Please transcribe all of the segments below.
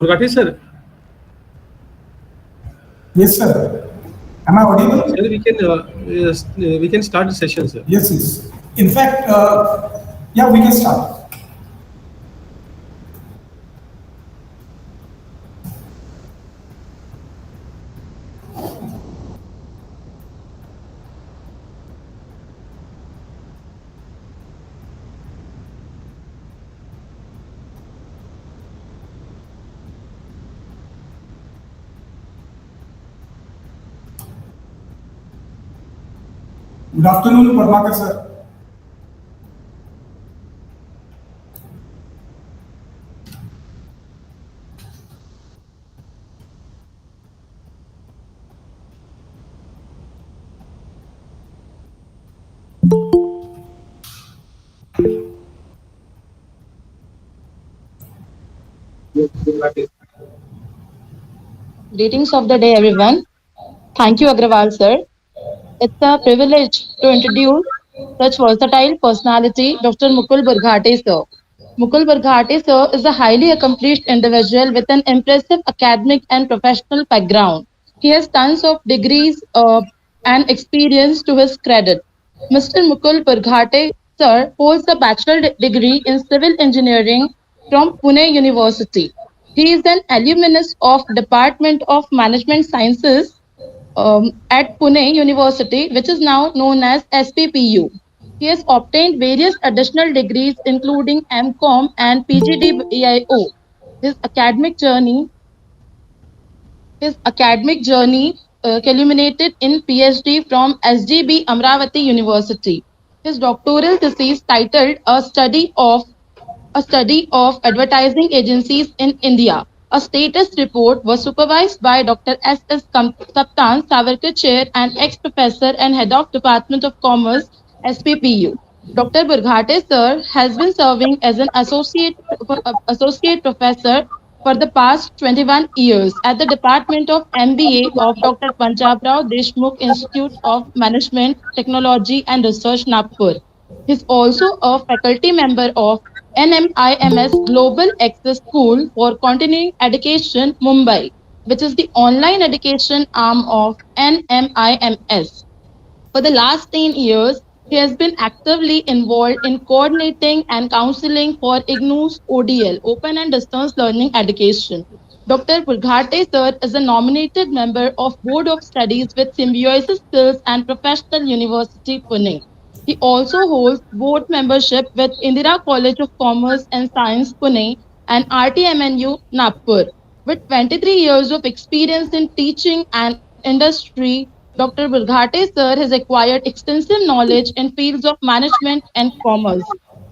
Burgati sir, Yes, sir. Am I audible? sir, yes, we can start the session, sir. Yes, yes. In fact, yeah, we can start. Good afternoon, Parmakar sir. Greetings of the day, everyone. Thank you, Agrawal sir. It's a privilege to introduce such versatile personality, Dr. Mukul Burghate sir. Mukul Burghate sir is a highly accomplished individual with an impressive academic and professional background. He has tons of degrees and experience to his credit. Mr. Mukul Burghate sir holds a degree in civil engineering from Pune University. He is an alumnus of Department of Management Sciences at Pune University, which is now known as SPPU. He has obtained various additional degrees, including MCOM and PGDBIO. His academic journey, his academic journey culminated in PhD from SGB Amravati University. His doctoral thesis titled a study of advertising agencies in India. A status report was supervised by Dr. S. Saptan Savarkar Chair and ex-professor and head of Department of Commerce, SPPU. Dr. Burghate sir has been serving as an associate professor for the past 21 years at the Department of MBA of Dr. Panchabrao Deshmukh Institute of Management, Technology and Research, Nagpur. He is also a faculty member of NMIMS Global Access School for Continuing Education, Mumbai, which is the online education arm of NMIMS. For the last 10 years, he has been actively involved in coordinating and counseling for IGNOU's ODL, Open and Distance Learning Education. Dr. Purghate sir is a nominated member of Board of Studies with Symbiosis Skills and Professional University, Pune. He also holds board membership with Indira College of Commerce and Science, Pune, and RTMNU, Nagpur. With 23 years of experience in teaching and industry, Dr. Burghate sir has acquired extensive knowledge in fields of management and commerce.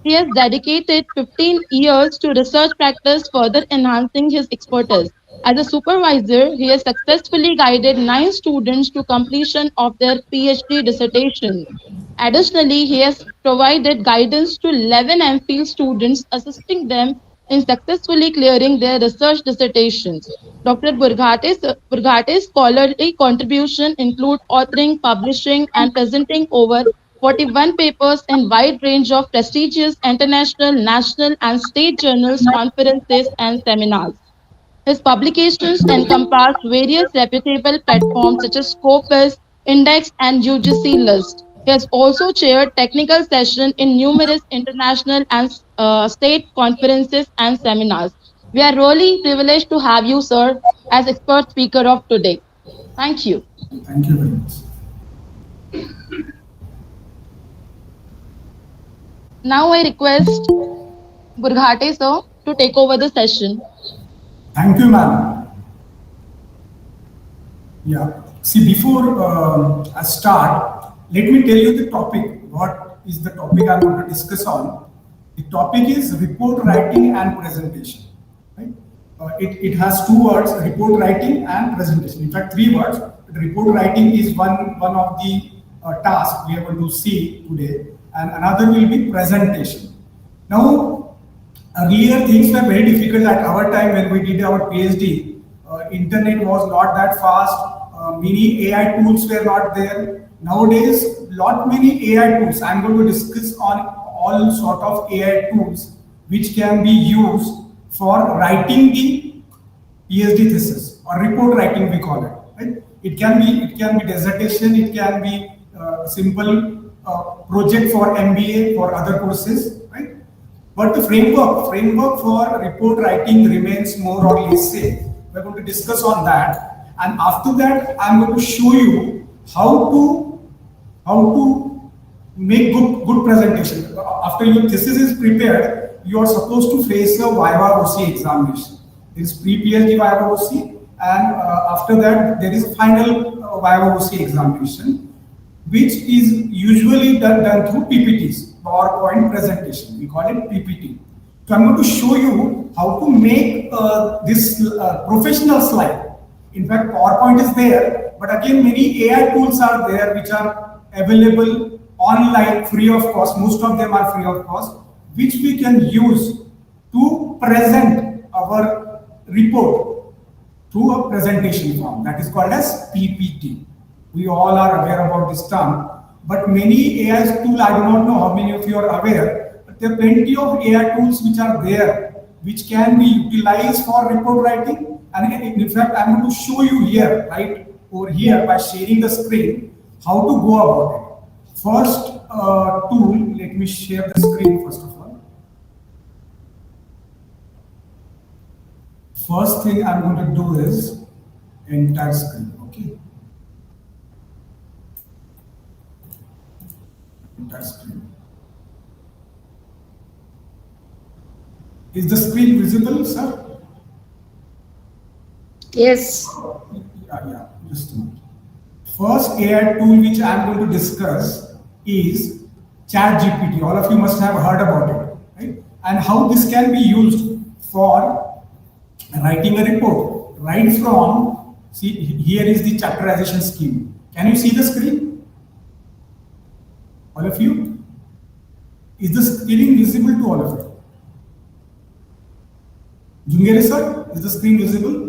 He has dedicated 15 years to research practice, further enhancing his expertise. As a supervisor, he has successfully guided 9 students to completion of their PhD dissertation. Additionally, he has provided guidance to 11 MPhil students, assisting them in successfully clearing their research dissertations. Dr. Burghate's scholarly contribution include authoring, publishing, and presenting over 41 papers in wide range of prestigious international, national, and state journals, conferences, and seminars. His publications encompass various reputable platforms such as Scopus, Index, and UGC List. He has also chaired technical sessions in numerous international and state conferences and seminars. We are really privileged to have you, sir, as expert speaker of today. Thank you. Thank you very much. Now I request Burghate, sir, to take over the session. Thank you, ma'am. Yeah. See, before I start, let me tell you the topic. What is the topic I'm going to discuss on? The topic is report writing and presentation. Right? It has 2 words: report writing and presentation. In fact, 3 words. Report writing is one of the tasks we are going to see today, and another will be presentation. Now, earlier things were very difficult at our time when we did our PhD. Internet was not that fast. Many AI tools were not there. Nowadays, lot many AI tools. I'm going to discuss on all sort of AI tools which can be used for writing the PhD thesis or report writing, we call it. Right? It can be dissertation, it can be simple project for MBA, for other courses, right? But the framework for report writing remains more or less same. We're going to discuss on that, and after that, I'm going to show you how to make good presentation. After your thesis is prepared, you are supposed to face a Viva OC examination. There is pre-PhD Viva OC, and after that, there is a final Viva OC examination, which is usually done through PPTs, PowerPoint presentation. We call it PPT. So I'm going to show you how to make this professional slide. In fact, PowerPoint is there, but again, many AI tools are there which are available online, free of cost. Most of them are free of cost, which we can use to present our report through a presentation form. That is called as PPT. We all are aware about this term, but many AI tools, I do not know how many of you are aware, but there are plenty of AI tools which are there, which can be utilized for report writing. And in fact, I'm going to show you here, right over here, by sharing the screen, how to go about it. First tool, let me share the screen first of all. First thing I'm going to do is entire screen, okay? Entire screen. Is the screen visible, sir? Yes. Yeah, just a minute. First AI tool which I am going to discuss is ChatGPT. All of you must have heard about it, right? And how this can be used for writing a report. Right from, see, here is the chapterization scheme. Can you see the screen? All of you? Is the screen visible to all of you? Jungere sir, is the screen visible?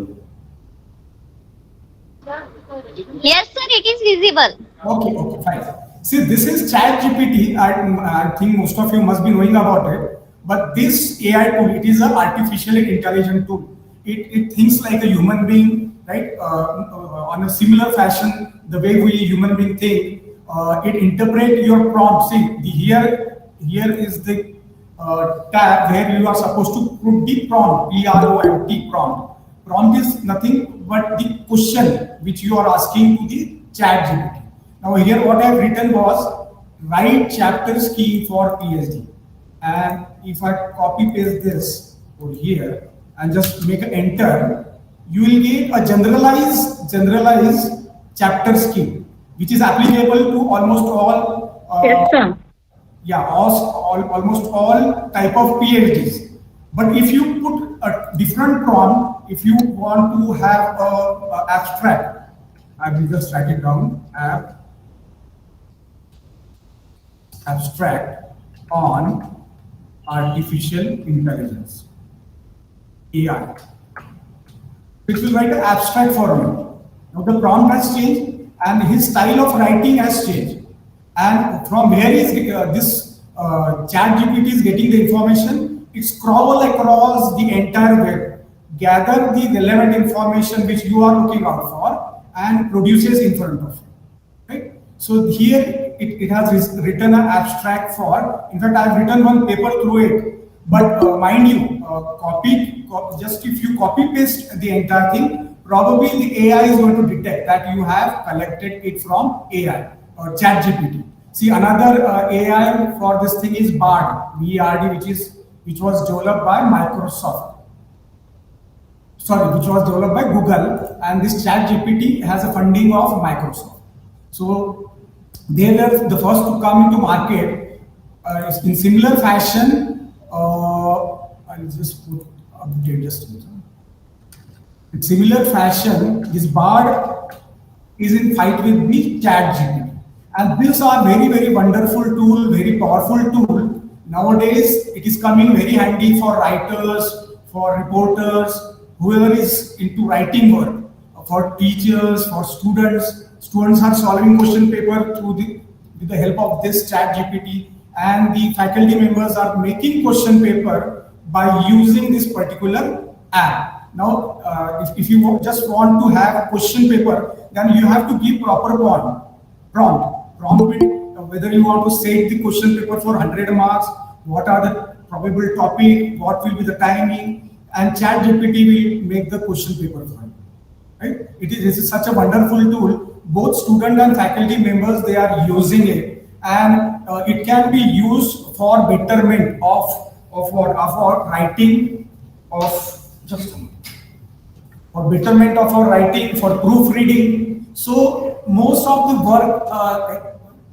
Yes, sir, it is visible. Okay, fine. See, this is ChatGPT. I think most of you must be knowing about it. But this AI tool, it is an artificially intelligent tool. It thinks like a human being, right? On a similar fashion, the way we human being think, it interprets your prompt. See, here is the tab where you are supposed to put the prompt, PROMPT prompt. Prompt is nothing but the question which you are asking to the ChatGPT. Now here what I have written was write chapter scheme for PhD. And if I copy paste this over here and just make an enter, you will get a generalized chapter scheme, which is applicable to almost all. Yes, sir. Yeah, almost all type of PhDs. But if you put a different prompt, if you want to have a abstract, I will just write it down. Abstract on artificial intelligence, AI. It will write an abstract for me. Now the prompt has changed and his style of writing has changed. And from where is this ChatGPT is getting the information? It scroll across the entire web, gather the relevant information which you are looking out for, and produces in front of you. Right? So here it has written an abstract for. In fact, I have written one paper through it. But mind you, just if you copy paste the entire thing, probably the AI is going to detect that you have collected it from AI or ChatGPT. See, another AI for this thing is BARD, BARD, which was developed by Microsoft. Sorry, which was developed by Google, and this ChatGPT has a funding of Microsoft. So they were the first to come into market. In similar fashion, I'll just put update just a minute. In similar fashion, this BARD is in fight with the ChatGPT. And these are very, very wonderful tool, very powerful tool. Nowadays, it is coming very handy for writers, for reporters, whoever is into writing work, for teachers, for students. Students are solving question paper with the help of this ChatGPT, and the faculty members are making question paper by using this particular app. Now, if you just want to have a question paper, then you have to give proper prompt with, whether you want to set the question paper for 100 marks, what are the probable topic, what will be the timing, and ChatGPT will make the question paper for you. Right? It is such a wonderful tool. Both student and faculty members, they are using it, and it can be used for betterment of our writing, for betterment of our writing, for proofreading. So most of the work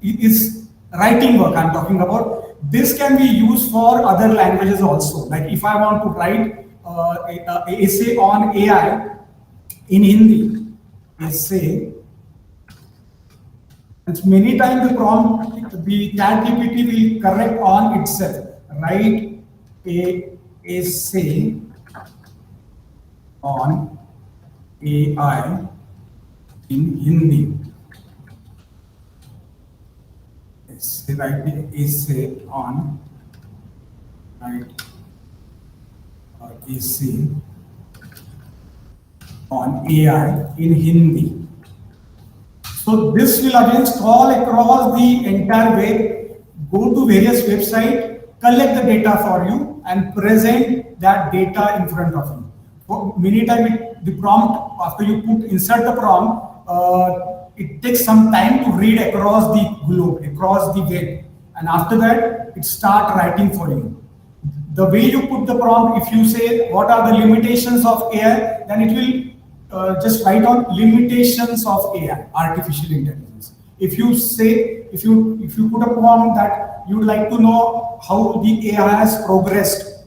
is writing work I'm talking about. This can be used for other languages also. Like if I want to write a essay on AI in Hindi, essay, and many times the prompt, the ChatGPT will correct on itself. Write a essay on AI in Hindi. Write an essay on essay on AI in Hindi. So this will again scroll across the entire web, go to various websites, collect the data for you, and present that data in front of you. So many times the prompt, after you insert the prompt, it takes some time to read across the globe, across the web, and after that it starts writing for you. The way you put the prompt, if you say what are the limitations of AI, then it will just write on limitations of AI, artificial intelligence. If you say, if you put a prompt that you would like to know how the AI has progressed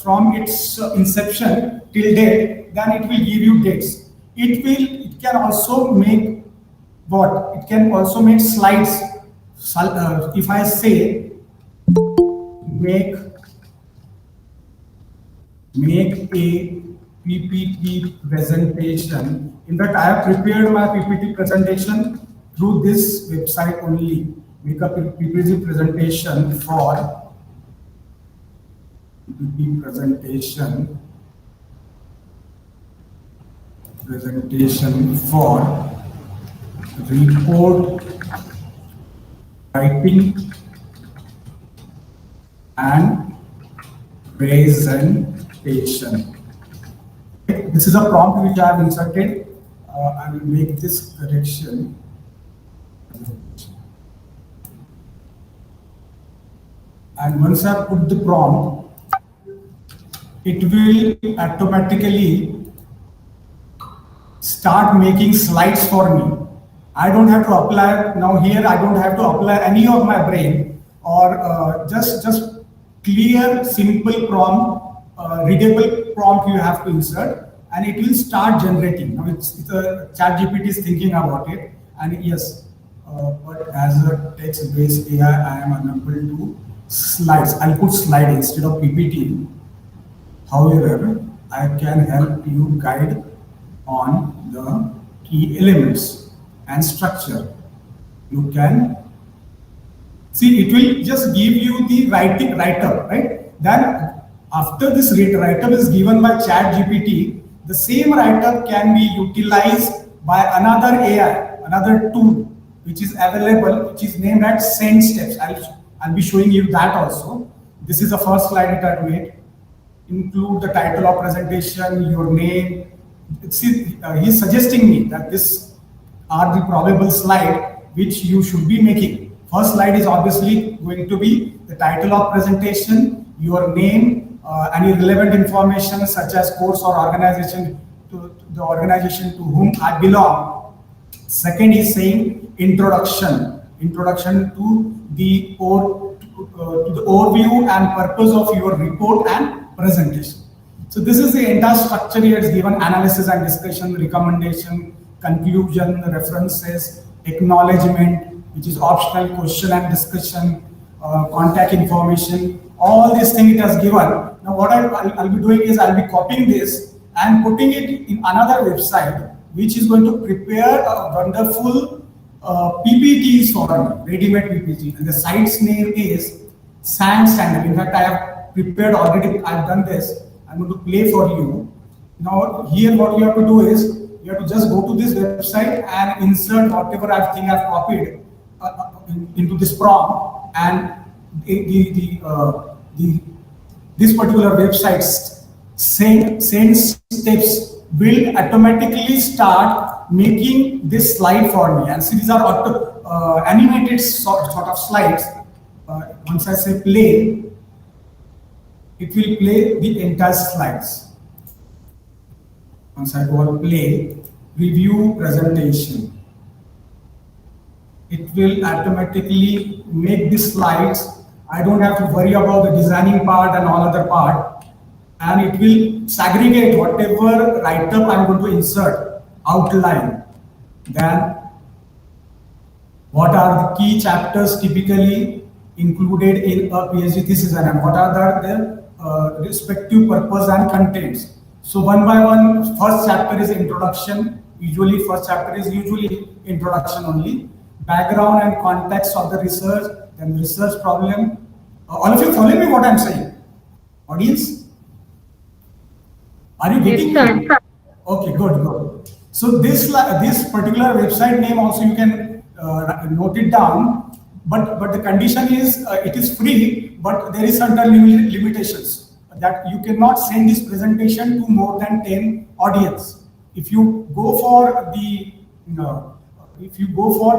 from its inception till date, then it will give you dates. It can also make what? It can also make slides. If I say make a PPT presentation, in fact I have prepared my PPT presentation through this website only. Make a PPT presentation for PPT presentation for report writing and presentation. This is a prompt which I have inserted. I will make this correction. And once I put the prompt, it will automatically start making slides for me. I don't have to apply, now here I don't have to apply any of my brain, or just clear, simple prompt, readable prompt you have to insert, and it will start generating. Now it's ChatGPT is thinking about it, and yes, but as a text-based AI, I am unable to slides. I'll put slide instead of PPT. However, I can help you guide on the key elements and structure. You can see it will just give you the write-up, right? Then after this write-up is given by ChatGPT, the same write-up can be utilized by another AI, another tool which is available, which is named as SendSteps. I'll be showing you that also. This is the first slide that I made. Include the title of presentation, your name. He's suggesting me that this are the probable slide which you should be making. First slide is obviously going to be the title of presentation, your name, any relevant information such as course or organization, to the organization to whom I belong. Second is saying introduction to the overview and purpose of your report and presentation. So this is the entire structure here. It's given analysis and discussion, recommendation, conclusion, references, acknowledgement, which is optional, question and discussion, contact information. All these things it has given. Now what I'll be doing is I'll be copying this and putting it in another website, which is going to prepare a wonderful PPTs for me, ready-made PPT. And the site's name is SAM Standard. In fact, I have prepared already. I've done this. I'm going to play for you. Now here what you have to do is you have to just go to this website and insert whatever I think I've copied into this prompt, and this particular website's same steps will automatically start making this slide for me. And see, these are animated sort of slides. Once I say play, it will play the entire slides. Once I go on play, review presentation, it will automatically make the slides. I don't have to worry about the designing part and all other part, and it will segregate whatever write-up I'm going to insert, outline, then what are the key chapters typically included in a PhD thesis, and what are the respective purpose and contents. So one by one, first chapter is introduction. Usually first chapter is usually introduction only. Background and context of the research, then research problem. All of you following me what I'm saying? Audience? Are you getting it? Okay, good. So this particular website name also you can note it down, but the condition is it is free, but there is certain limitations that you cannot send this presentation to more than 10 audience. If you go for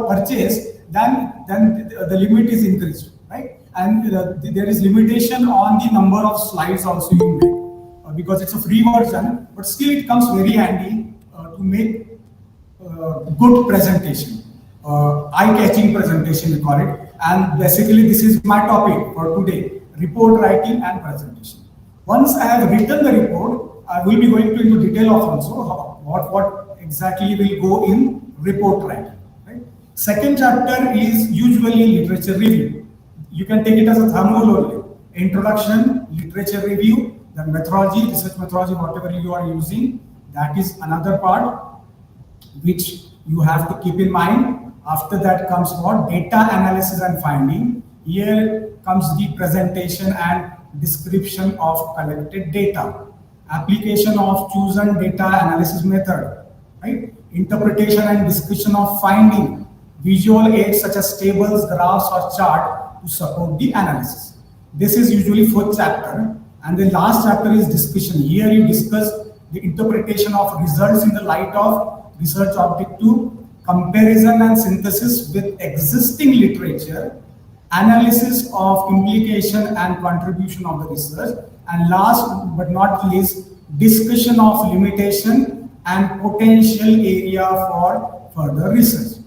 purchase, then the limit is increased, right? And there is limitation on the number of slides also you make because it's a free version, but still it comes very handy to make good presentation, eye-catching presentation we call it. And basically this is my topic for today: report writing and presentation. Once I have written the report, I will be going into detail of also what exactly will go in report writing. Right? Second chapter is usually literature review. You can take it as a thumb only. Introduction, literature review, then methodology, research methodology, whatever you are using, that is another part which you have to keep in mind. After that comes what? Data analysis and finding. Here comes the presentation and description of collected data, application of chosen data analysis method, right? Interpretation and discussion of finding, visual aids such as tables, graphs, or chart to support the analysis. This is usually fourth chapter, and the last chapter is discussion. Here you discuss the interpretation of results in the light of research objective, comparison and synthesis with existing literature, analysis of implication and contribution of the research, and last but not least, discussion of limitation and potential area for further research.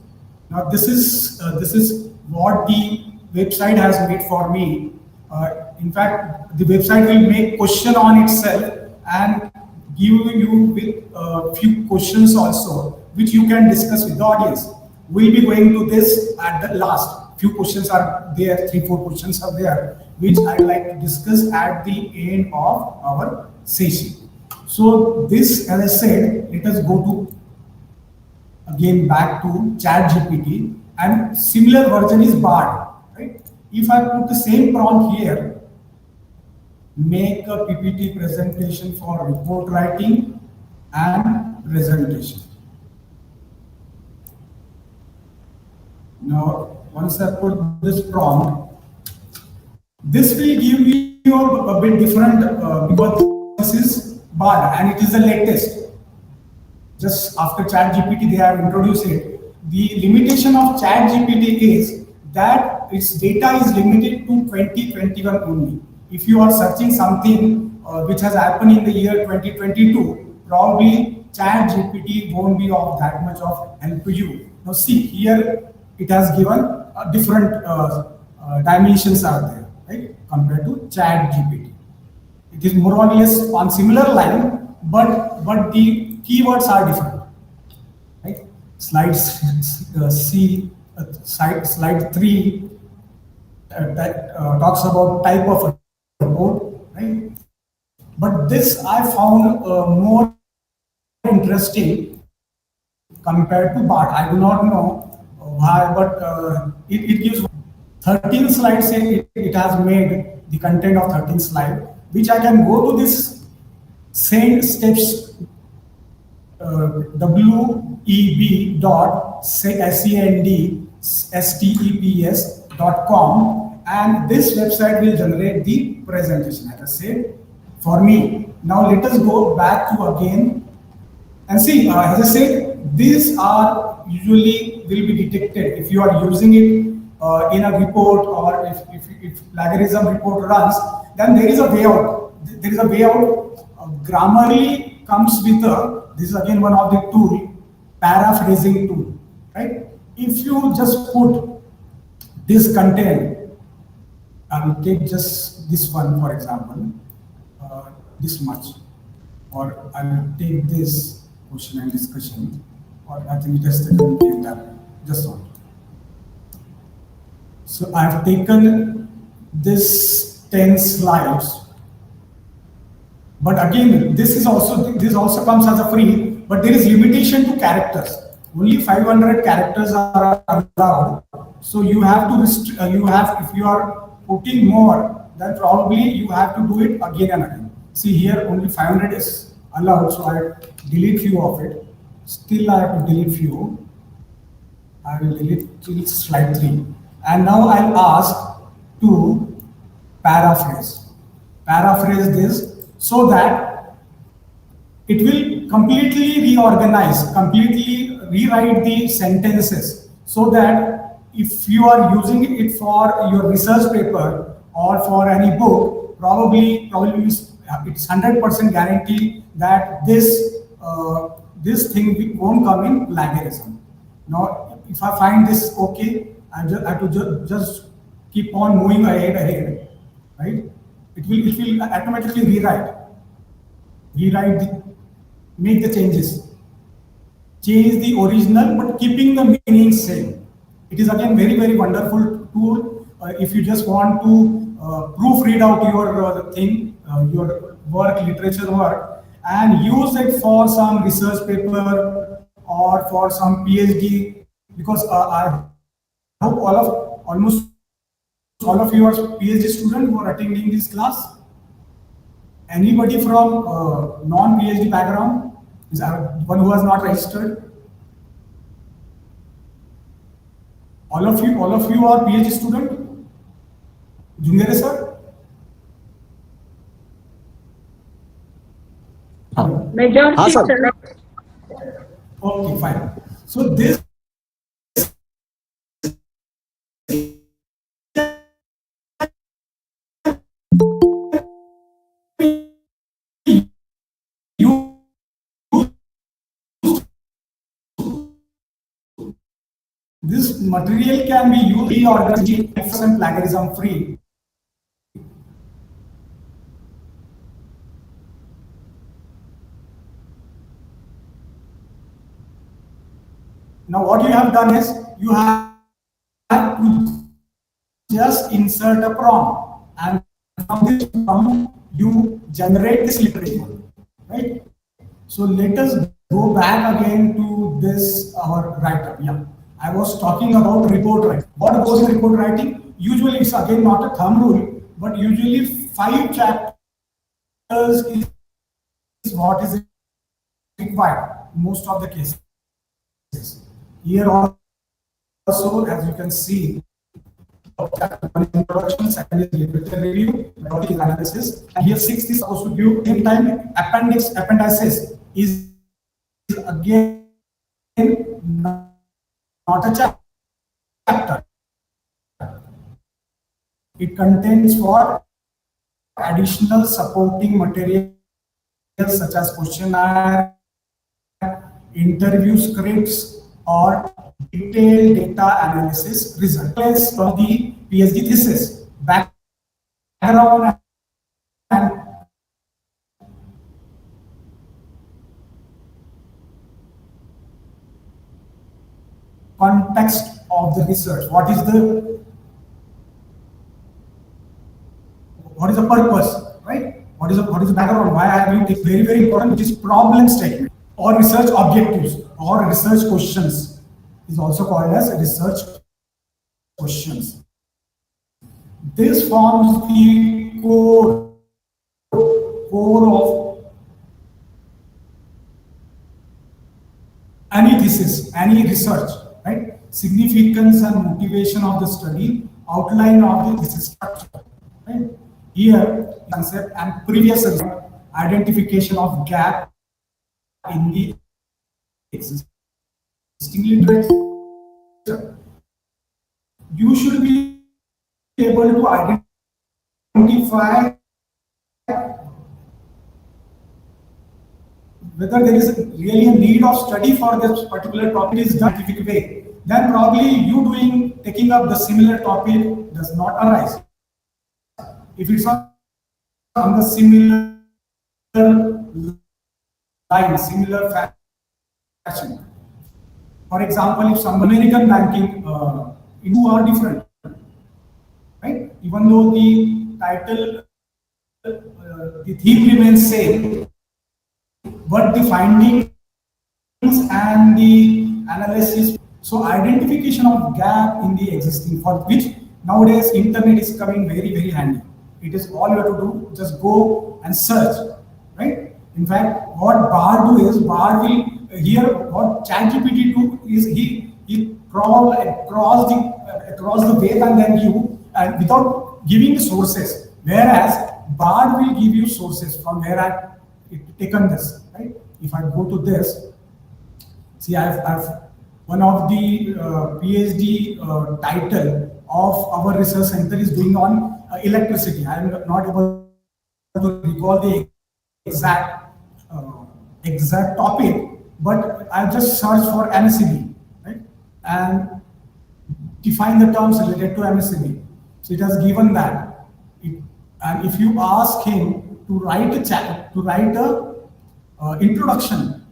Now this is what the website has made for me. In fact, the website will make question on itself and give you with a few questions also, which you can discuss with the audience. We'll be going to this at the last. Few questions are there, 3-4 questions are there, which I'd like to discuss at the end of our session. So this, as I said, let us go to again back to ChatGPT, and similar version is Bard, right? If I put the same prompt here, make a PPT presentation for report writing and presentation. Now, once I put this prompt, this will give you a bit different because this is Bard and it is the latest. Just after ChatGPT, they have introduced it. The limitation of ChatGPT is that its data is limited to 2021 only. If you are searching something which has happened in the year 2022, probably ChatGPT won't be of that much of help to you. Now see, here it has given different dimensions are there, right, compared to ChatGPT. It is more or less on similar line, but the keywords are different, right? Slides slide 3 that talks about type of report, right? But this I found more interesting compared to Bard. I do not know why, but it gives 13 slides it has made the content of 13th slide, which I can go to this same steps web.sendsteps.com, and this website will generate the presentation. Like I said, for me. Now let us go back to again and see, as I said, these are usually will be detected if you are using it in a report, or if plagiarism report runs, then there is a way out. There is a way out. Grammarly comes with this is again one of the tool, paraphrasing tool, right? If you just put this content, I will take just this one for example, this much, or I will take this question and discussion, or I think just one. So I have taken this 10 slides, but again, this also comes as a free, but there is limitation to characters. Only 500 characters are allowed. So you have to if you are putting more, then probably you have to do it again and again. See here, only 500 is allowed, so I delete few of it. Still I have to delete few. I will delete till slide 3. And now I'll ask to paraphrase this so that it will completely reorganize, completely rewrite the sentences, so that if you are using it for your research paper or for any book, probably it's 100% guarantee that this thing won't come in plagiarism. Now, if I find this okay, I have to just keep on moving ahead, right? It will automatically make the changes, change the original, but keeping the meaning same. It is again very wonderful tool. If you just want to proofread out your your work, literature work, and use it for some research paper or for some PhD, because I hope almost all of you are PhD students who are attending this class. Anybody from non-PhD background? Is one who has not registered? All of you are PhD student? Jungere sir? Majority, sir. Okay, fine. So this this material can be used reorganized and plagiarism free. Now what you have done is you have to just insert a prompt, and from this prompt you generate this literature, right? So let us go back again to this our write-up. Yeah, I was talking about report writing. What goes in report writing? Usually it's again not a thumb rule, but usually 5 chapters is what is required most of the cases. Here also, as you can see, introduction, second is literature review, methodology analysis, and here 6th is supposed to give same time appendices is again not a chapter. It contains for additional supporting materials such as questionnaire, interview scripts, or detailed data analysis results from the PhD thesis, background and context of the research. What is the purpose, right? What is the background? Why I have it very important, which is problem statement or research objectives or research questions is also called as research questions. This forms the core of any thesis, any research, right? Significance and motivation of the study, outline of the thesis structure, right? Here, concept and previous identification of gap in the existing literature. You should be able to identify whether there is really a need of study for this particular topic is done scientific way. Then probably you taking up the similar topic does not arise. If it's on the similar line, similar fashion. For example, if some American banking two are different, right? Even though the title, the theme remains same, but the findings and the analysis. So identification of gap in the existing, for which nowadays internet is coming very, very handy. It is all you have to do, just go and search, right? In fact, what Bard do is, Bard will here, what ChatGPT do is he crawl across the web and then you, without giving the sources. Whereas Bard will give you sources from where I've taken this, right? If I go to this, see, I've one of the PhD title of our research center is doing on electricity. I am not able to recall the exact topic, but I'll just search for MSCB, right? And define the terms related to MSCB. So it has given that. And if you ask him to write a introduction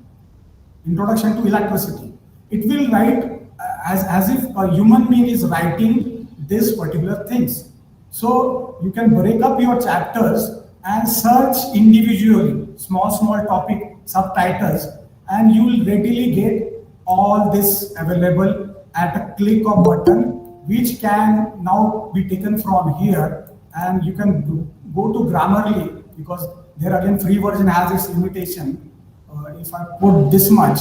to electricity, it will write as if a human being is writing this particular things. So you can break up your chapters and search individually, small topic subtitles, and you will readily get all this available at a click of button, which can now be taken from here, and you can go to Grammarly, because there again free version has its limitation. If I put this much,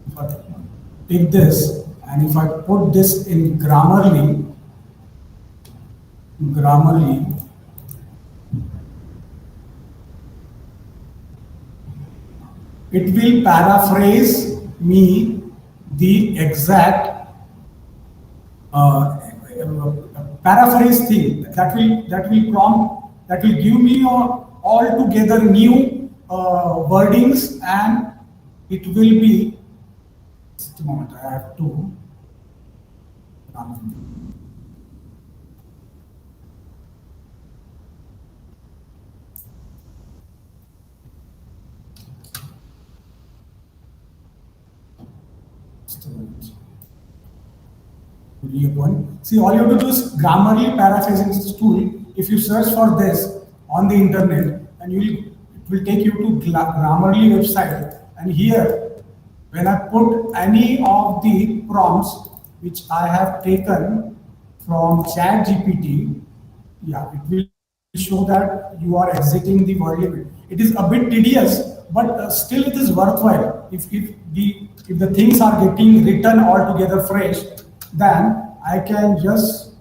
if I take this and if I put this in Grammarly, it will paraphrase me the exact paraphrase thing that will give me altogether new wordings, and it will be, just a moment, I have to see, all you have to do is Grammarly paraphrasing tool. If you search for this on the internet, and it will take you to Grammarly website. And here, when I put any of the prompts which I have taken from ChatGPT, yeah, it will show that you are exiting the word limit. It is a bit tedious, but still it is worthwhile. If the things are getting written all together fresh, then I can just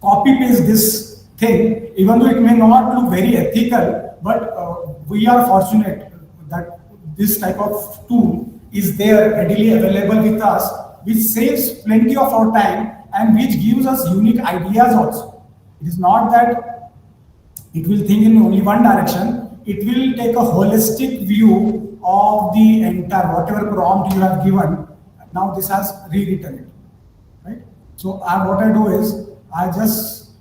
copy paste this thing, even though it may not look very ethical, but we are fortunate that this type of tool is there readily available with us, which saves plenty of our time and which gives us unique ideas also. It is not that it will think in only one direction. It will take a holistic view of the entire, whatever prompt you have given. Now this has rewritten it, right? So what I do is, I just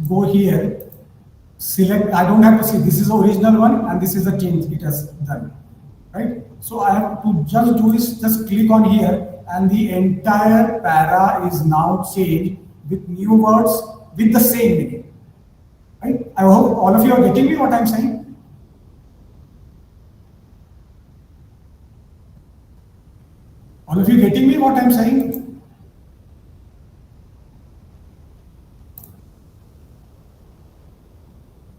go here, select, I don't have to see, this is the original one and this is the change it has done, right? So I have to just do is just click on here, and the entire para is now changed with new words with the same meaning, right? I hope all of you are getting me what I'm saying. All of you getting me what I'm saying?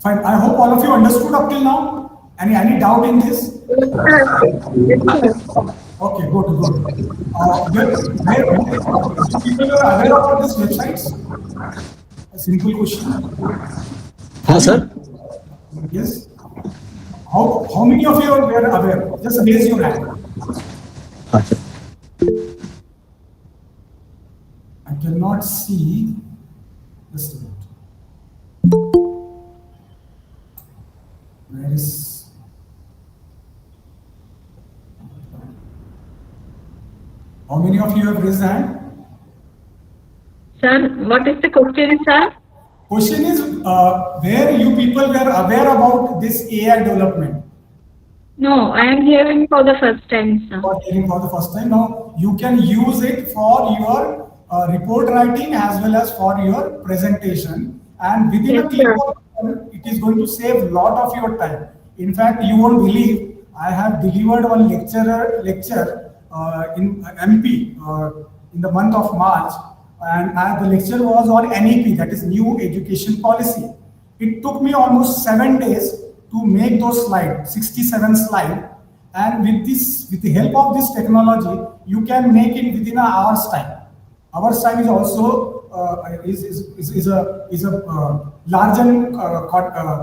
Fine. I hope all of you understood up till now. Any doubt in this? Okay, good, good. People are aware of these websites? A simple question. हाँ sir. Yes. How many of you were aware? Just raise your hand. हाँ sir. I cannot see. Just a minute. Where is? How many of you have raised hand? Sir, what is the question, sir? Question is where you people were aware about this AI development? No, I am hearing for the first time, sir. For hearing for the first time. Now you can use it for your report writing as well as for your presentation, and within Yes, a click sir. of it is going to save lot of your time. In fact, you won't believe I have delivered one lecture in MP in the month of March, and the lecture was on NEP, that is New Education Policy. It took me almost 7 days to make those slides, 67 slides, and with the help of this technology, you can make it within an hour's time. Hour's time is also is a larger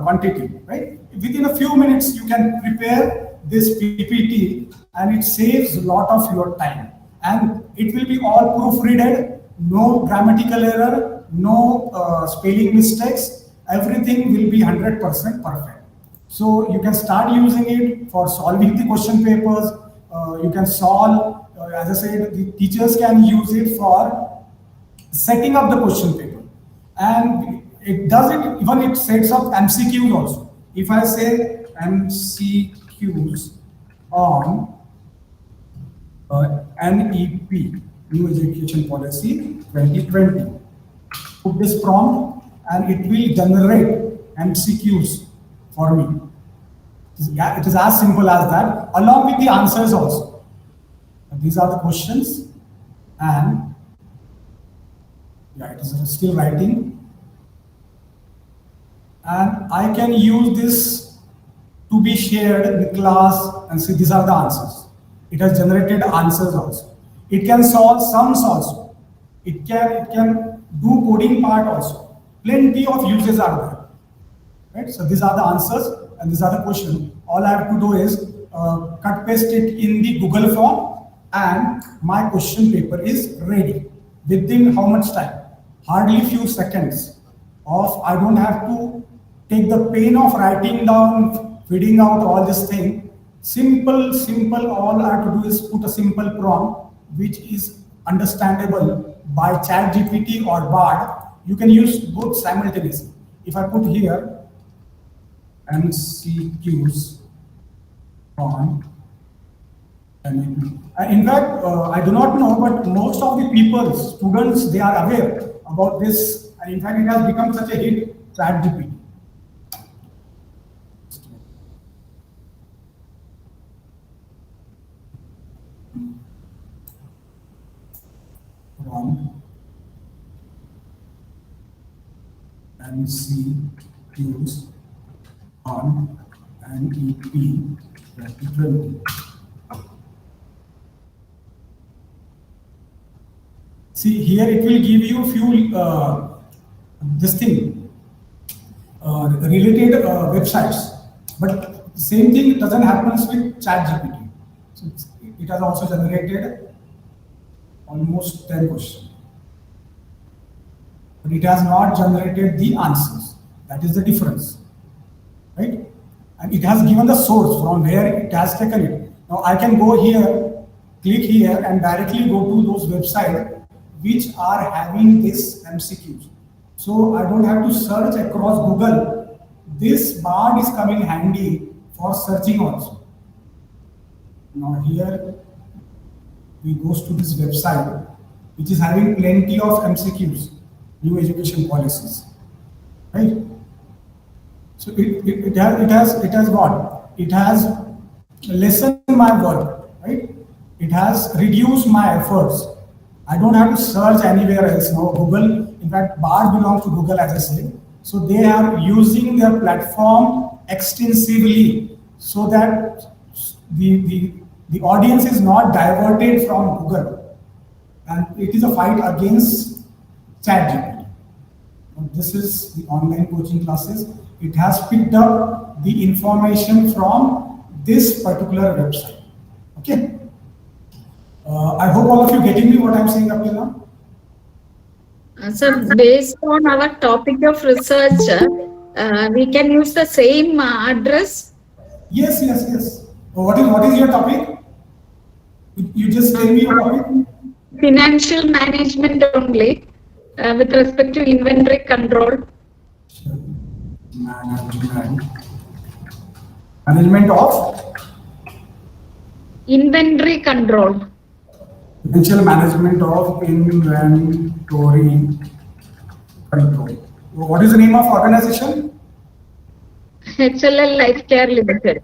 quantity, right? Within a few minutes, you can prepare this PPT, and it saves a lot of your time. And it will be all proofreaded, no grammatical error, no spelling mistakes. Everything will be 100% perfect. So you can start using it for solving the question papers. You can solve, as I said, the teachers can use it for setting up the question paper. And it does it, even it sets up MCQs also. If I say MCQs on NEP, New Education Policy 2020, put this prompt and it will generate MCQs for me. It is as simple as that, along with the answers also. These are the questions, and yeah, it is still writing. And I can use this to be shared in the class and see these are the answers. It has generated answers also. It can solve sums also. It can do coding part also. Plenty of uses are there. Right? So these are the answers and these are the questions. All I have to do is cut paste it in the Google form, and my question paper is ready. Within how much time? Hardly few seconds. I don't have to take the pain of writing down, feeding out all this thing. Simple. All I have to do is put a simple prompt which is understandable by ChatGPT or Bard. You can use both simultaneously. If I put here MCQs on NEP. In fact, I do not know, but most of the people, students, they are aware about this. And in fact, it has become such a hit, ChatGPT. MCQs on NEP 2020. See, here it will give you few related websites, but the same thing doesn't happen with ChatGPT. So it has also generated almost 10 questions, but it has not generated the answers. That is the difference, right? And it has given the source from where it has taken it. Now I can go here, click here, and directly go to those websites which are having this MCQs. So I don't have to search across Google. This Bard is coming handy for searching also. Now here we goes to this website which is having plenty of MCQs, New Education Policies, right? So it has what? It has lessened my work, right? It has reduced my efforts. I don't have to search anywhere else now. Google, in fact, Bard belongs to Google, as I say. So they are using their platform extensively so that the audience is not diverted from Google. And it is a fight against ChatGPT. This is the online coaching classes. It has picked up the information from this particular website. Okay. I hope all of you getting me what I'm saying up till now. So based on our topic of research, we can use the same address. Yes. What is your topic? You just tell me your topic. Financial management only, with respect to inventory control. Management of Inventory control. financial management of inventory control. What is the name of organization? HLL Life Care Limited.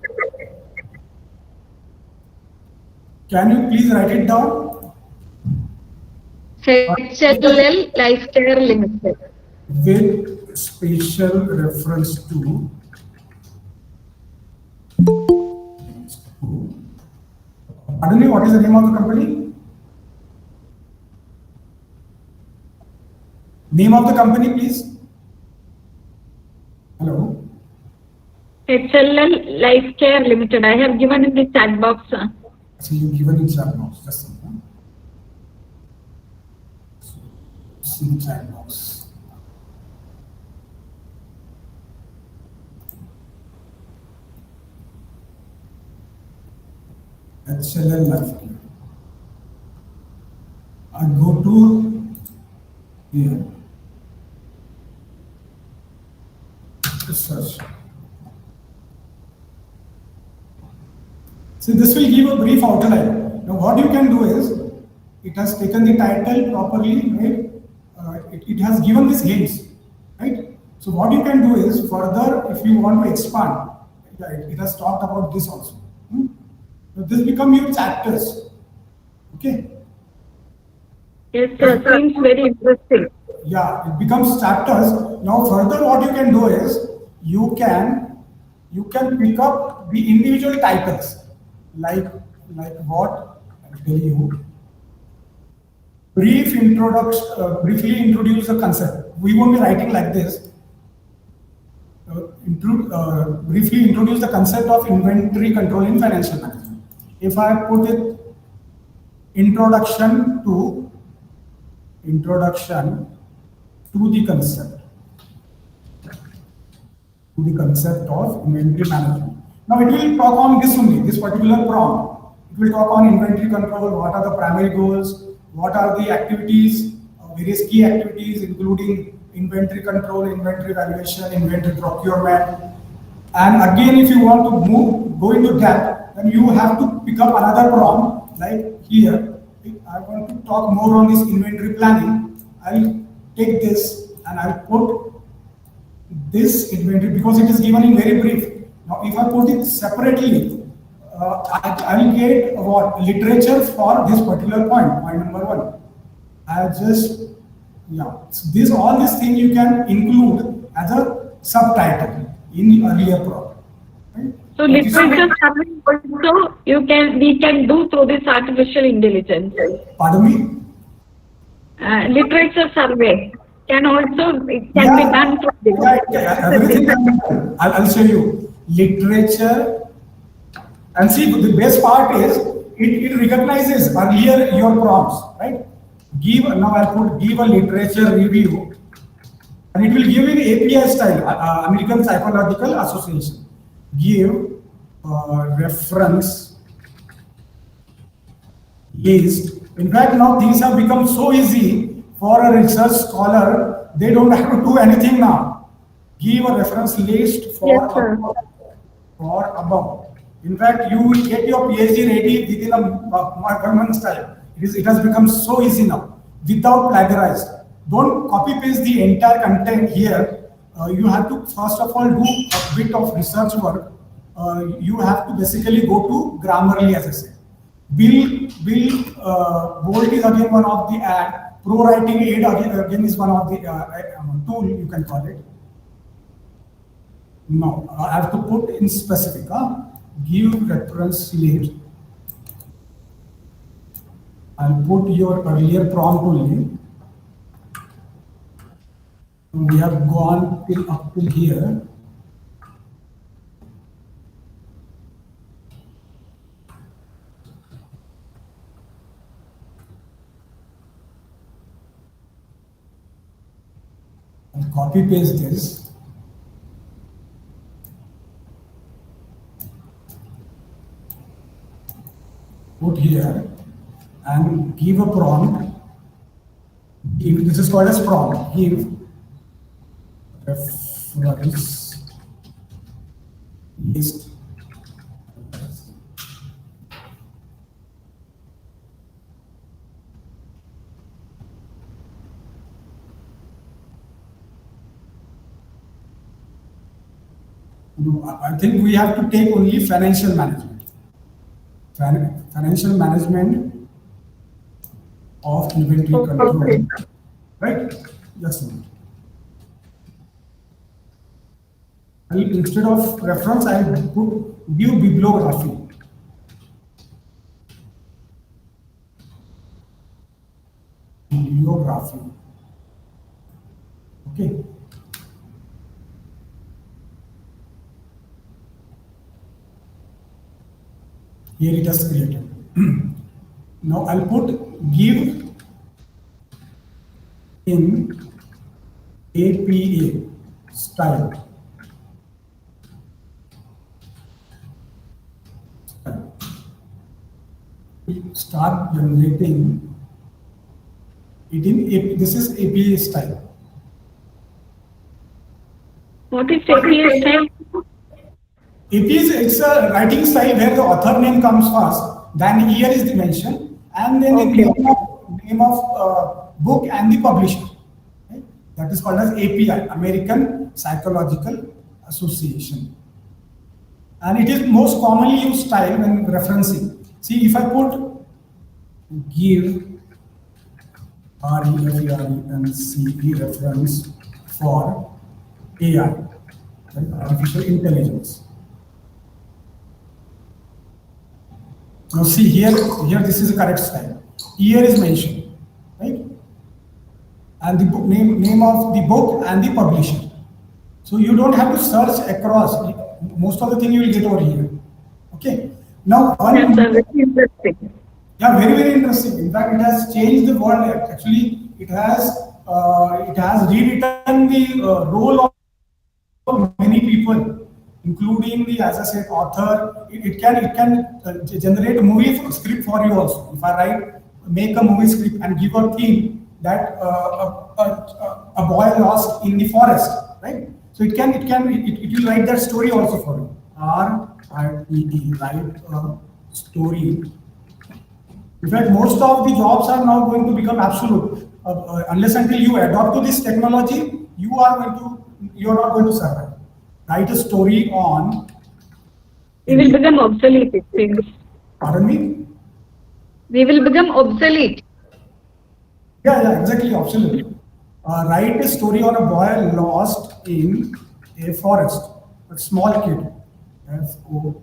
Can you please write it down? HLL Life Care Limited. With special reference to pardon me, what is the name of the company? Name of the company, please. Hello. HLL Life Care Limited. I have given in the chat box. So you given in chat box. Just a moment. See chat box. HLL Life Care. I go to here. Search. So this will give a brief outline. Now what you can do is, it has taken the title properly, right? It has given this hints, right? So what you can do is, further, if you want to expand, it has talked about this also. So this become your chapters, okay? Yes, sir. Seems very interesting. Yeah, it becomes chapters. Now further what you can do is, you can pick up the individual titles, like what I'll tell you. Briefly introduce the concept. We won't be writing like this. Briefly introduce the concept of inventory control in financial management. If I put it introduction to the concept of inventory management. Now it will talk on this only, this particular prompt. It will talk on inventory control, what are the primary goals, what are the activities, various key activities, including inventory control, inventory valuation, inventory procurement. And again, if you want to go into depth, then you have to pick up another prompt, like here. I want to talk more on this inventory planning. I'll take this and I'll put this inventory, because it is given in very brief. Now, if I put it separately, I'll get what literature for this particular point number one. I'll just, so all these things you can include as a subtitle in earlier prompt. Right? So literature survey also we can do through this artificial intelligence. Pardon me? Literature survey can be done through this. Everything can be done. I'll show you. Literature, and see, the best part is it recognizes earlier your prompts, right? Now I'll put give a literature review, and it will give in API style, American Psychological Association. Give reference list. In fact, now things have become so easy for a research scholar, they don't have to do anything now. Give a reference list for above. In fact, you will get your PhD ready within a month's time. It has become so easy now, without plagiarized. Don't copy paste the entire content here. You have to first of all do a bit of research work. You have to basically go to Grammarly, as I said. Bill Bolt is again one of the Pro Writing Aid again is one of the tool, you can call it. No, I have to put in specific. Give reference late. I'll put your earlier prompt only. We have gone up till here. I'll copy paste this. Put here and give a prompt. This is called as prompt. Give reference list. I think we have to take only financial management. Financial management of inventory control. Okay. Right? Yes. Instead of reference, I put view bibliography. Bibliography. Okay. Here it is created. Now I'll put give in APA style. Start generating it in AP. This is APA style. What is APA style? It's a writing style where the author name comes first, then year is the mention, and then Okay. the name of book and the publisher. Okay? That is called as API, American Psychological Association. And it is most commonly used style when referencing. See, if I put give REFERENCE reference for AI, right? Artificial intelligence. Now see here this is a correct style. Year is mentioned, right? And the book name of the book and the publisher. So you don't have to search across. Most of the thing you will get over here. Okay. Now That's very interesting. yeah, very interesting. In fact, it has changed the world. Actually, it has rewritten the role of many people, including the, as I said, author. It can generate a movie script for you also. If I make a movie script and give a theme that a boy lost in the forest, right? So it will write that story also for you. RITE, write a story. In fact, most of the jobs are now going to become absolute. Unless until you adopt to this technology, you are not going to survive. Write a story on. We will become obsolete, it seems. Pardon me? We will become obsolete. Yeah, exactly, absolutely. Write a story on a boy lost in a forest. A small kid.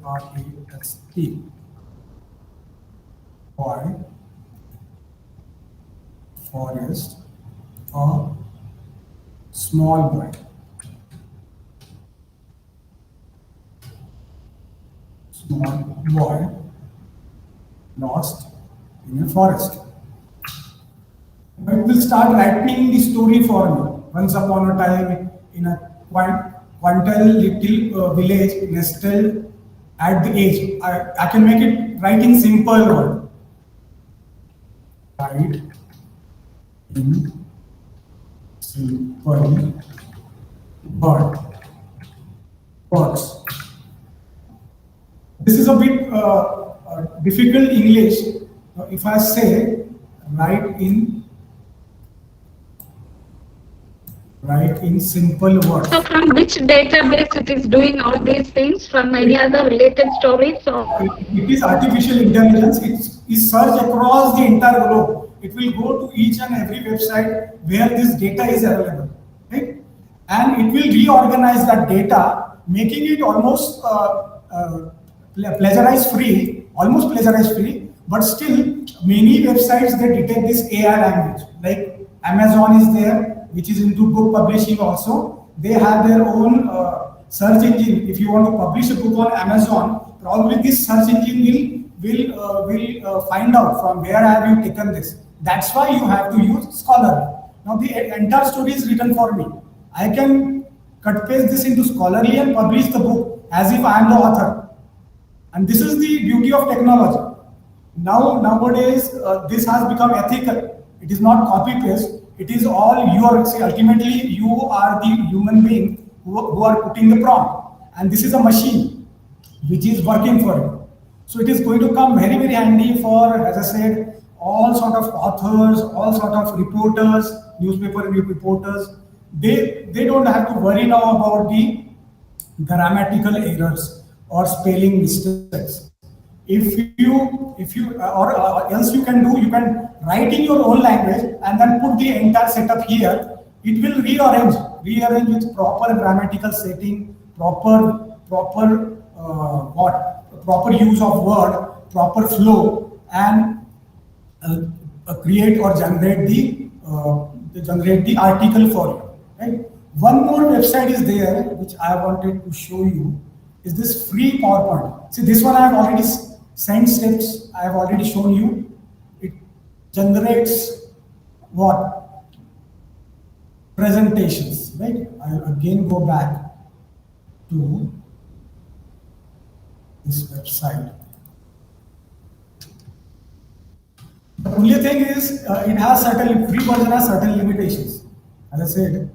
FORAST. Boy. Forest. A small boy. Small boy lost in a forest. It will start writing the story for me. Once upon a time, in a quaintile little village nestled at the edge. I can make it write in simple word. Write in simple words. This is a bit difficult English. If I say write in simple words. So from which database it is doing all these things? From any other related stories? Or? It is artificial intelligence. It is searched across the entire globe. It will go to each and every website where this data is available, right? And it will reorganize that data making it almost plagiarize free, almost plagiarize free, but still many websites they detect this AI language. Like Amazon is there, which is into book publishing also. They have their own search engine. If you want to publish a book on Amazon, probably this search engine will find out from where have you taken this. That's why you have to use Scholarly. Now the entire story is written for me. I can cut paste this into Scholarly and publish the book as if I am the author. And this is the beauty of technology. Nowadays, this has become ethical. It is not copy paste. It is all your. See, ultimately, you are the human being who are putting the prompt, and this is a machine which is working for you. So it is going to come very, very handy for, as I said, all sort of authors, all sort of reporters, newspaper reporters. They don't have to worry now about the grammatical errors or spelling mistakes. If you or else you can can write in your own language and then put the entire setup here. It will rearrange with proper grammatical setting, proper use of word, proper flow, and create or generate the article for you. Right? One more website is there which I wanted to show you. Is this free PowerPoint? See, this one I have already sent steps. I have already shown you. It generates what? Presentations, right? I'll again go back to this website. The only thing is, it has free version has certain limitations. As I said,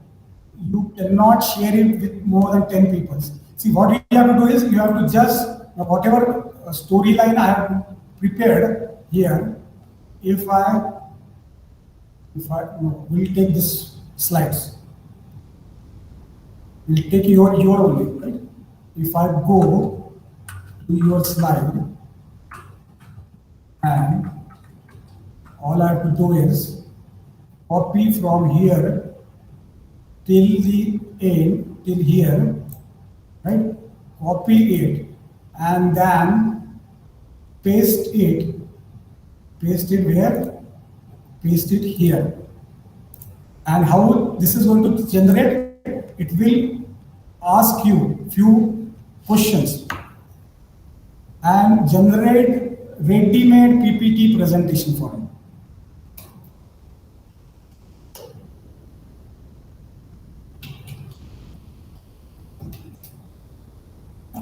you cannot share it with more than 10 people. See, what you have to do is you have to just whatever storyline I have prepared here. If I will take this slides, we'll take your only, right? If I go to your slide, and all I have to do is copy from here till the end, till here, right? Copy it and then paste it where? Paste it here. And how this is going to generate? It will ask you few questions and generate ready-made PPT presentation for you.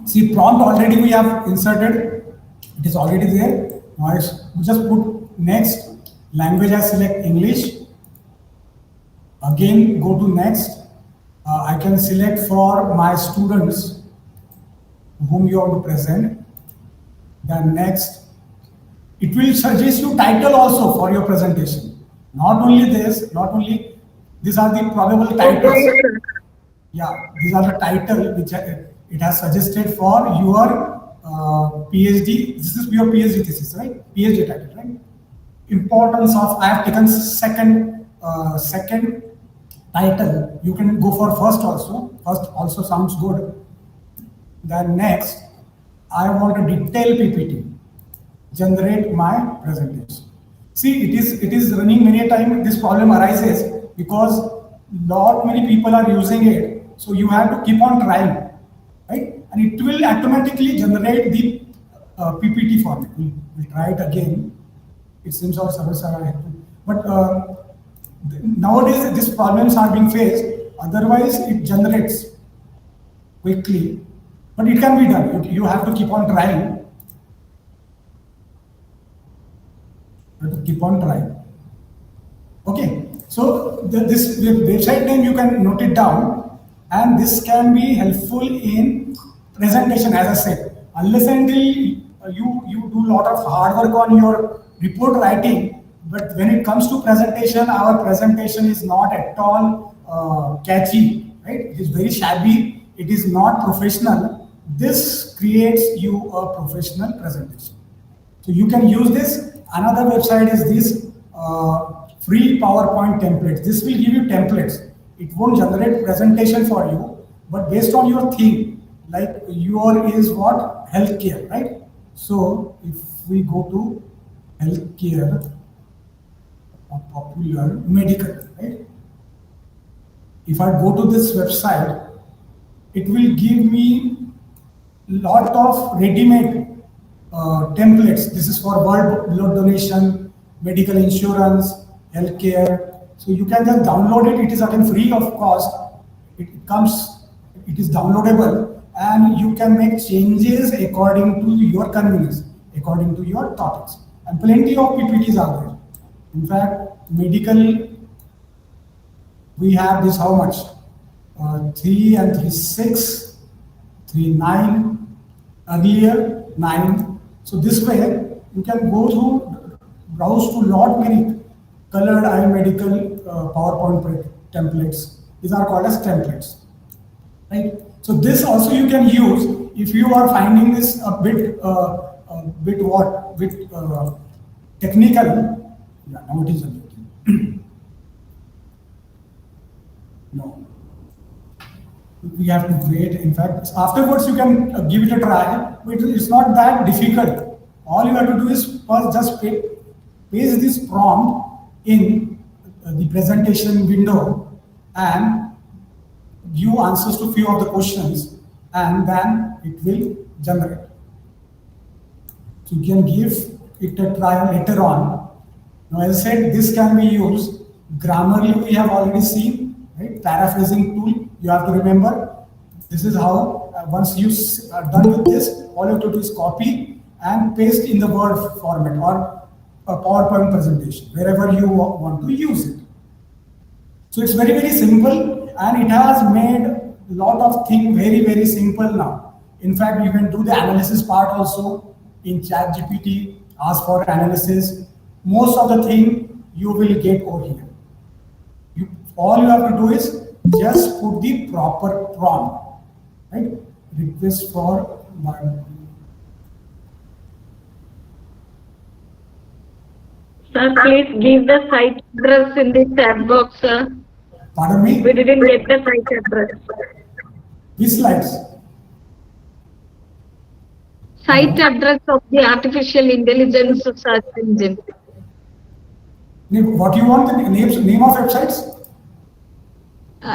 See, prompt already we have inserted. It is already there. Now we just put next. Language, I select English. Again, go to next. I can select for my students whom you want to present. Then next. It will suggest you title also for your presentation. Not only these are the probable titles. Yeah, these are the title which it has suggested for your PhD. This is your PhD thesis, right? PhD title, right? Importance of, I have taken second title. You can go for first also. First also sounds good. Then next, I want a detailed PPT. Generate my presentation. See, it is running many times. This problem arises because not many people are using it. So you have to keep on trying, right? And it will automatically generate the PPT format. We'll try it again. It seems our servers are active. But nowadays, these problems are being faced. Otherwise, it generates quickly. But it can be done. You have to keep on trying. You have to keep on trying. Okay. So this website name, you can note it down. And this can be helpful in presentation, as I said. Unless until you do a lot of hard work on your report writing, but when it comes to presentation, our presentation is not at all catchy, right? It is very shabby. It is not professional. This creates you a professional presentation. So you can use this. Another website is this free PowerPoint templates. This will give you templates. It won't generate presentation for you, but based on your theme, like your is what? Healthcare, right? So if we go to healthcare or popular medical, right? If I go to this website, it will give me lot of ready-made templates. This is for blood donation, medical insurance, healthcare. So you can just download it. It is again free of cost. It is downloadable, and you can make changes according to your convenience, according to your topics. And plenty of PPTs are there. In fact, medical, we have this how much? 3 and 3, 6, 3, 9, earlier 9. So this way you can go through, browse to lot many colored iMedical PowerPoint templates. These are called as templates, right? So this also you can use if you are finding this a bit technical. Yeah, now it is updating. No. We have to wait. In fact, afterwards you can give it a try, but it's not that difficult. All you have to do is first just paste this prompt in the presentation window and give answers to few of the questions, and then it will generate. So you can give it a try later on. Now, as I said, this can be used. Grammarly we have already seen, right? Paraphrasing tool. You have to remember, this is how, once you are done with this, all you have to do is copy and paste in the Word format or a PowerPoint presentation, wherever you want to use it. So it's very, very simple, and it has made a lot of things very, very simple now. In fact, you can do the analysis part also in ChatGPT, ask for analysis. Most of the thing you will get over here. All you have to do is just put the proper prompt, right? Request for Sir, please give the site address in the chat box, sir. Pardon me? We didn't get the site address. Which slides? Site address of the artificial intelligence search engine. What you want, the name of websites?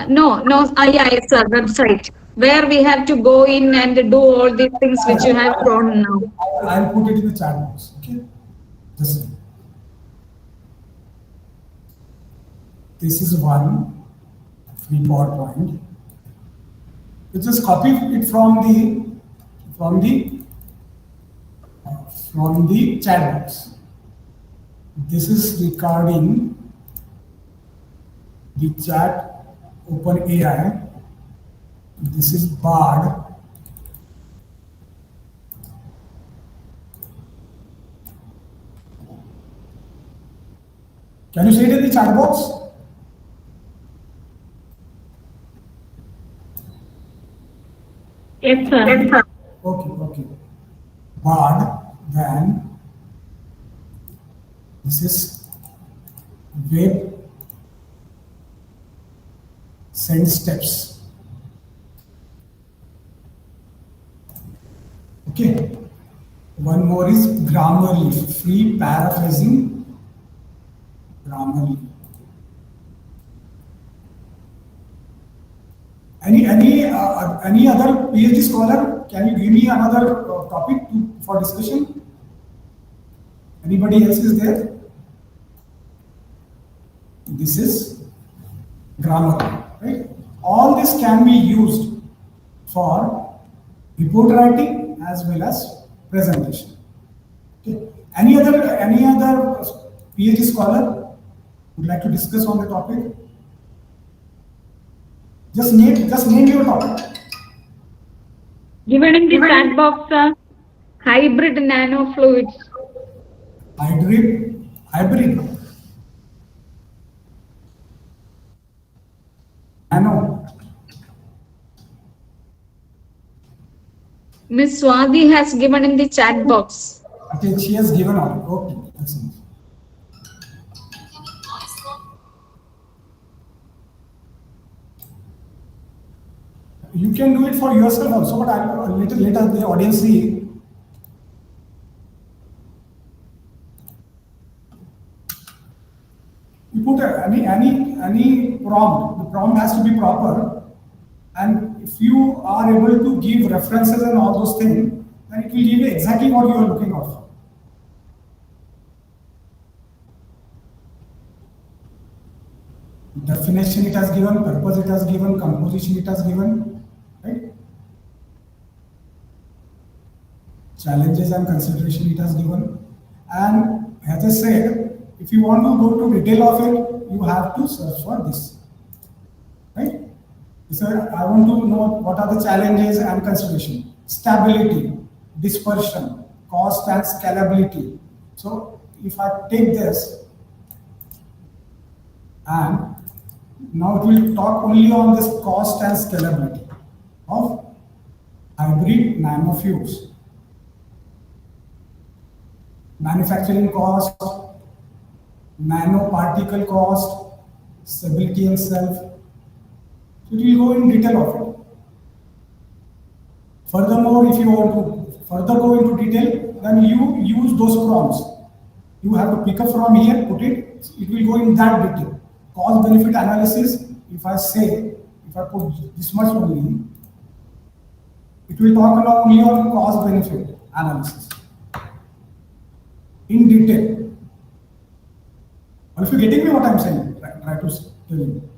No, yeah, it's a website where we have to go in and do all these things which you have shown now. I'll put it in the chat box, okay? Just a second. This is one free PowerPoint. You just copy it from the chat box. This is regarding the chat OpenAI. This is Bard. Can you see it in the chat box? Yes, sir. Okay. Bard, then this is web send steps. Okay. One more is Grammarly, free paraphrasing Grammarly. Any other PhD scholar? Can you give me another topic for discussion? Anybody else is there? This is Grammarly, right? All this can be used for report writing as well as presentation. Okay. Any other PhD scholar would like to discuss on the topic? Just name your topic. Given in the chat box, hybrid nanofluids. Hybrid. Nano. Miss Swati has given in the chat box. Okay, she has given all. Okay, that's enough. You can do it for yourself also, but I'll later the audience see. You put any prompt. The prompt has to be proper, and if you are able to give references and all those things, then it will give you exactly what you are looking out for. Definition it has given, purpose it has given, composition it has given, right? Challenges and consideration it has given. And as I said, if you want to go to detail of it, you have to search for this, right? So I want to know what are the challenges and consideration. Stability, dispersion, cost and scalability. So if I take this, and now it will talk only on this cost and scalability of hybrid nanofuels. Manufacturing cost, nanoparticle cost, stability and self. So it will go in detail of it. Furthermore, if you want to further go into detail, then you use those prompts. You have to pick up from here, put it, it will go in that detail. Cost benefit analysis, if I put this much only, it will talk only on cost benefit analysis in detail. Or if you're getting me what I'm saying, try to tell you.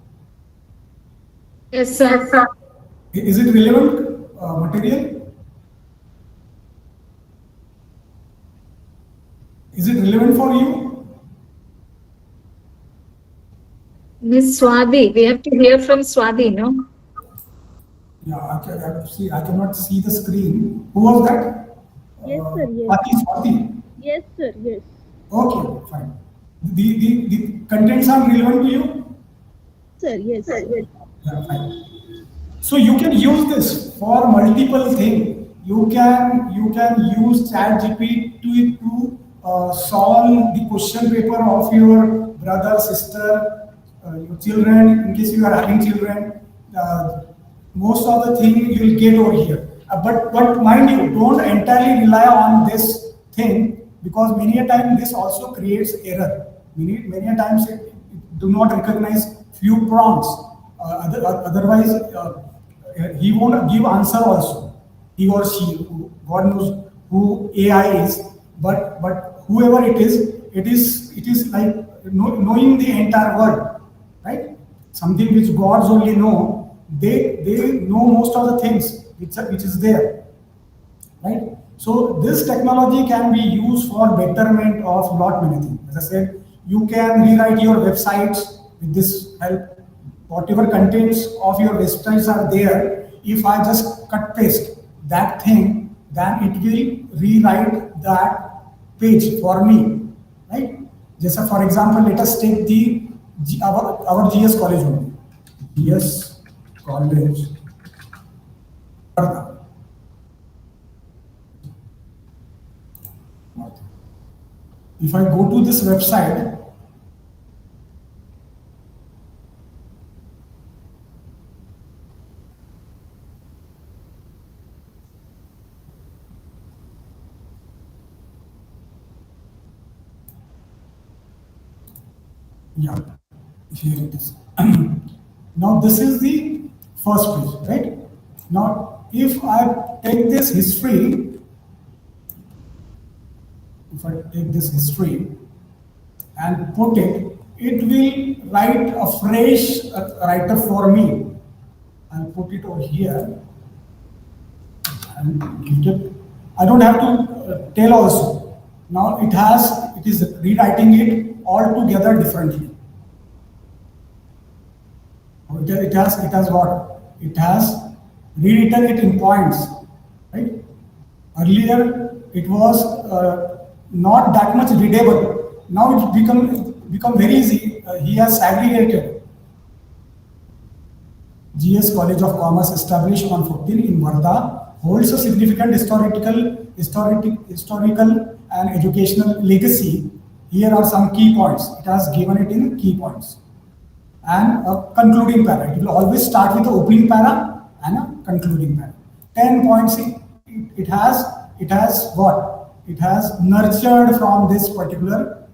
Yes, sir. Is it relevant material? Is it relevant for you? Miss Swati, we have to hear from Swati, no? Yeah, I cannot see the screen. Who was that? Yes, sir. Yes. Swati. Yes, sir. Yes. Okay, fine. The contents are relevant to you? Sir. Yes. Sir. Yes. Yeah, fine. So you can use this for multiple things. You can use ChatGPT to solve the question paper of your brother, sister, your children, in case you are having children. Most of the thing you will get over here. But mind you, don't entirely rely on this thing, because many a time this also creates error. Many a times it do not recognize few prompts. Otherwise, he won't give answer also. He or she, God knows who AI is, but whoever it is like knowing the entire world, right? Something which gods only know. They know most of the things which is there, right? So this technology can be used for betterment of lot many things. As I said, you can rewrite your websites with this help. Whatever contents of your websites are there, if I just cut paste that thing, then it will rewrite that page for me, right? Just for example, let us take our GS college only. GS college. If I go to this website, yeah, here it is. Now this is the first page, right? Now if I take this history, and put it, it will write a fresh writer for me. I'll put it over here and give it. I don't have to tell also. Now it is rewriting it altogether differently. It has what? It has rewritten it in points, right? Earlier it was not that much readable. Now it become very easy. He has segregated. GS College of Commerce, established on 14 in Wardha, holds a significant historical and educational legacy. Here are some key points. It has given it in key points. And a concluding para. It will always start with the opening para and a concluding panel. 10 points, it has what? It has nurtured from this particular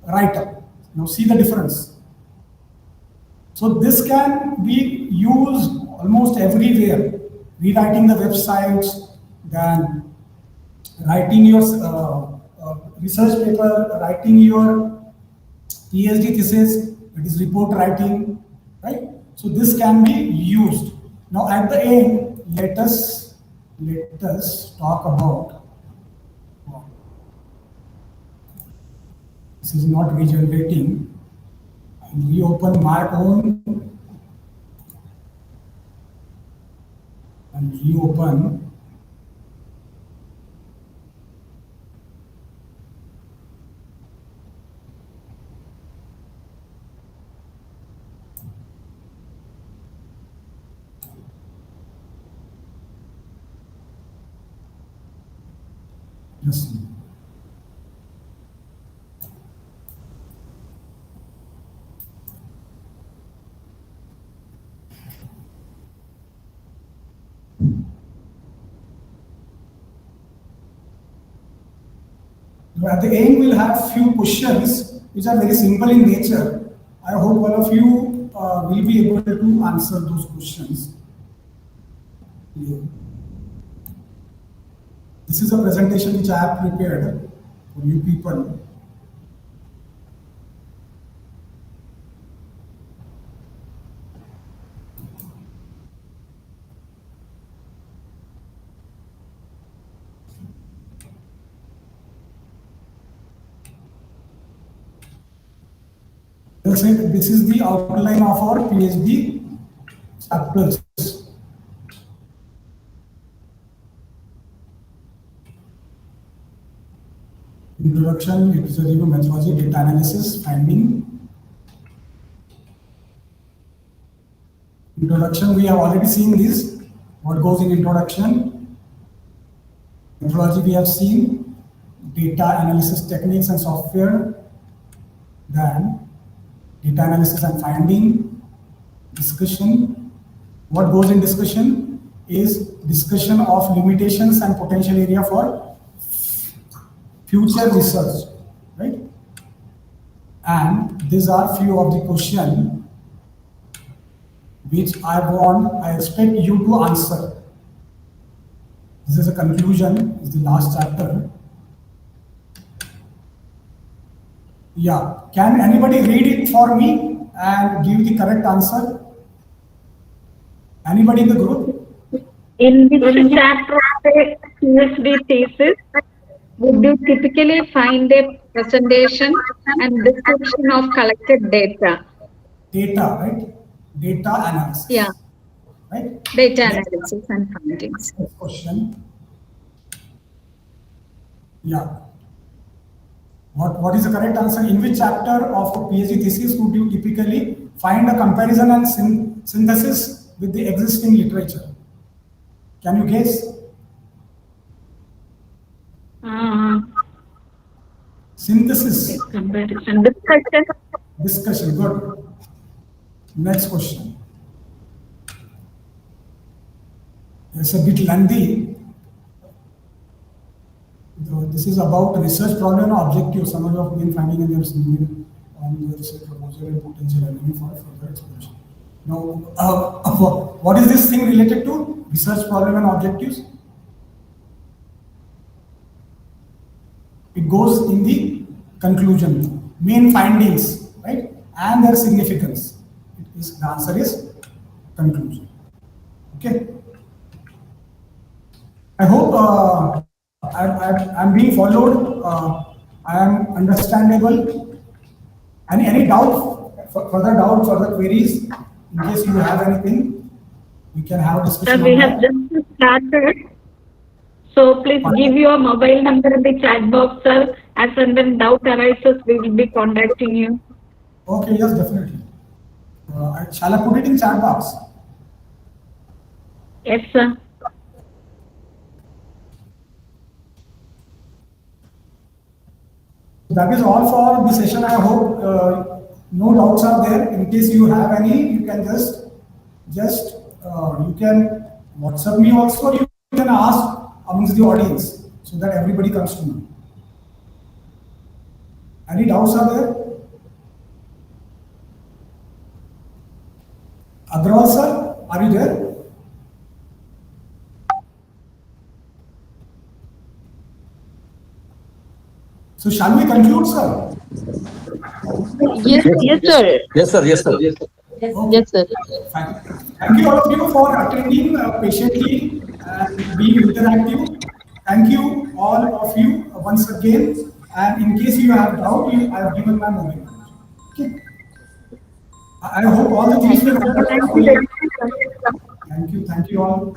write-up. Now see the difference. So this can be used almost everywhere. Rewriting the websites, then writing your research paper, writing your PhD thesis, it is report writing, right? So this can be used. Now at the end, let us talk about, this is not regenerating. I reopen my own and reopen. Just at the end, we'll have few questions which are very simple in nature. I hope all of you will be able to answer those questions. Yeah. This is a presentation which I have prepared for you people. This is the outline of our PhD chapters. Introduction, it is a review methodology, data analysis, finding. Introduction, we have already seen this. What goes in introduction? Methodology we have seen. Data analysis techniques and software. Then data analysis and finding. Discussion. What goes in discussion is discussion of limitations and potential area for future research, right? And these are few of the questions which I expect you to answer. This is a conclusion, is the last chapter. Yeah, can anybody read it for me and give the correct answer? Anybody in the group? In which chapter of the PhD thesis would you typically find a presentation and description of collected data? Data, right? Data analysis. Yeah. Right? Data analysis and findings. Next question. Yeah. What is the correct answer? In which chapter of a PhD thesis would you typically find a comparison and synthesis with the existing literature? Can you guess? Synthesis. Comparison. Discussion. Discussion. Good. Next question. It's a bit lengthy. This is about research problem and objective. Summary of main finding and their summary on the research proposal and potential avenue for further exploration. Now, what is this thing related to? Research problem and objectives. It goes in the conclusion, main findings, right, and their significance. The answer is conclusion. Okay. I hope I'm being followed. I am understandable. Any doubt, further doubt, further queries? In case you have anything, we can have a discussion. Sir, we have just started. So please give your mobile number in the chat box, sir. As and when doubt arises, we will be contacting you. Okay, yes, definitely. Shall I put it in chat box? Yes, sir. That is all for the session. I hope no doubts are there. In case you have any, you can just you can WhatsApp me also, or you can ask amongst the audience so that everybody comes to know. Any doubts are there? Agrawal sir, are you there? So shall we conclude, sir? Yes, yes, sir. Yes, sir. Yes, sir. Yes, sir. Fine. Thank you all of you for attending patiently and being interactive. Thank you all of you once again. And in case you have doubt, I have given my mobile number. Okay. I hope all the things will. Thank you. Thank you all.